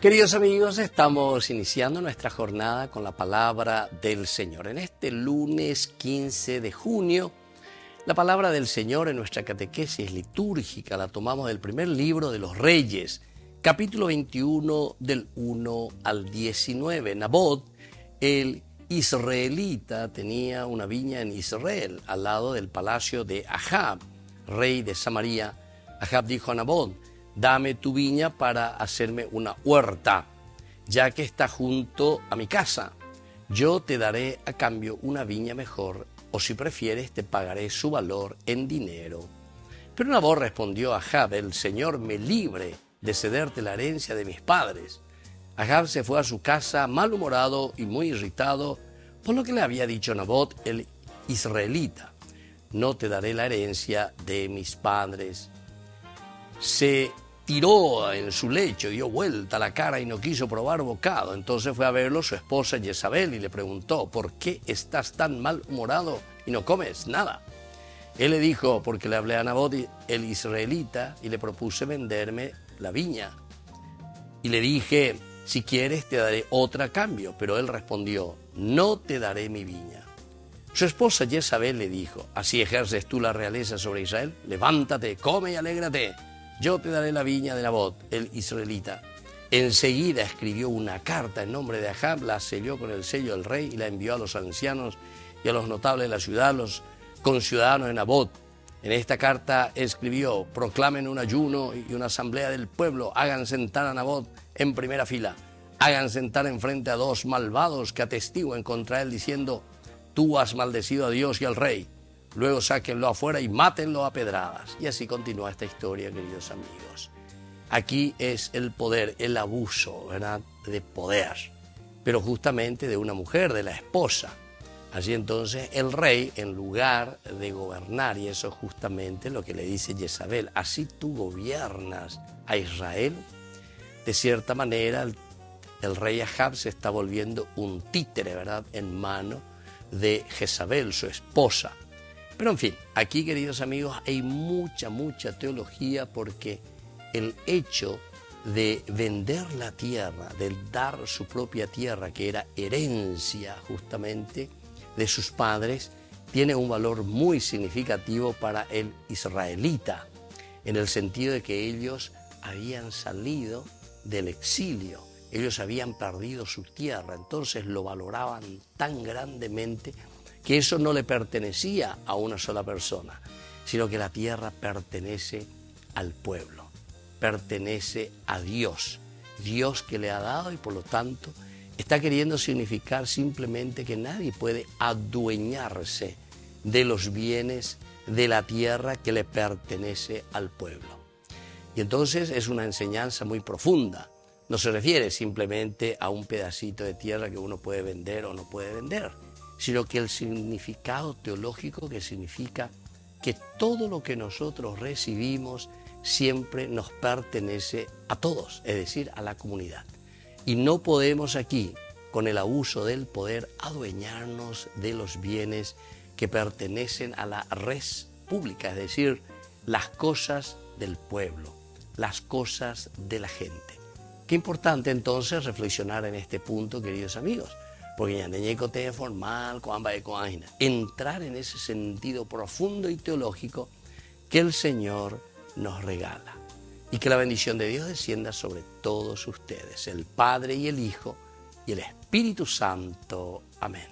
Queridos amigos, estamos iniciando nuestra jornada con la palabra del Señor. En este lunes 15 de junio, la palabra del Señor en nuestra catequesis litúrgica la tomamos del primer libro de los Reyes, capítulo 21, del 1 al 19. Nabot, el israelita, tenía una viña en Israel, al lado del palacio de Ahab, rey de Samaria. Ahab dijo a Nabot: dame tu viña para hacerme una huerta, ya que está junto a mi casa. Yo te daré a cambio una viña mejor, o si prefieres te pagaré su valor en dinero. Pero Nabot respondió a Ahab: el Señor me libre de cederte la herencia de mis padres. Ahab se fue a su casa malhumorado y muy irritado por lo que le había dicho Nabot el israelita: no te daré la herencia de mis padres. Se tiró en su lecho, dio vuelta la cara y no quiso probar bocado. Entonces fue a verlo su esposa Jezabel y le preguntó: ¿por qué estás tan malhumorado y no comes nada? Él le dijo: porque le hablé a Nabot el israelita y le propuse venderme la viña. Y le dije: si quieres te daré otra a cambio. Pero él respondió: no te daré mi viña. Su esposa Jezabel le dijo: ¿así ejerces tú la realeza sobre Israel? Levántate, come y alégrate. Yo te daré la viña de Nabot, el israelita. Enseguida escribió una carta en nombre de Ahab, la selló con el sello del rey y la envió a los ancianos y a los notables de la ciudad, los conciudadanos de Nabot. En esta carta escribió: proclamen un ayuno y una asamblea del pueblo, hagan sentar a Nabot en primera fila, hagan sentar enfrente a dos malvados que atestiguen contra él diciendo: tú has maldecido a Dios y al rey. Luego sáquenlo afuera y mátenlo a pedradas. Y así continúa esta historia, queridos amigos. Aquí es el poder, el abuso, ¿verdad?, de poder, pero justamente de una mujer, de la esposa. Así entonces el rey, en lugar de gobernar, y eso es justamente lo que le dice Jezabel: así tú gobiernas a Israel. De cierta manera, el rey Ahab se está volviendo un títere, ¿verdad?, en mano de Jezabel, su esposa. Pero en fin, aquí, queridos amigos, hay mucha teología, porque el hecho de vender la tierra, de dar su propia tierra, que era herencia justamente de sus padres, tiene un valor muy significativo para el israelita, en el sentido de que ellos habían salido del exilio, ellos habían perdido su tierra, entonces lo valoraban tan grandemente que eso no le pertenecía a una sola persona, sino que la tierra pertenece al pueblo, pertenece a Dios, Dios que le ha dado, y por lo tanto está queriendo significar simplemente que nadie puede adueñarse de los bienes de la tierra que le pertenece al pueblo. Y entonces es una enseñanza muy profunda. No se refiere simplemente a un pedacito de tierra que uno puede vender o no puede vender, sino que el significado teológico, que significa que todo lo que nosotros recibimos siempre nos pertenece a todos, es decir, a la comunidad. Y no podemos aquí, con el abuso del poder, adueñarnos de los bienes que pertenecen a la res pública, es decir, las cosas del pueblo, las cosas de la gente. Qué importante entonces reflexionar en este punto, queridos amigos, porque ya te formal, entrar en ese sentido profundo y teológico que el Señor nos regala. Y que la bendición de Dios descienda sobre todos ustedes, el Padre y el Hijo y el Espíritu Santo. Amén.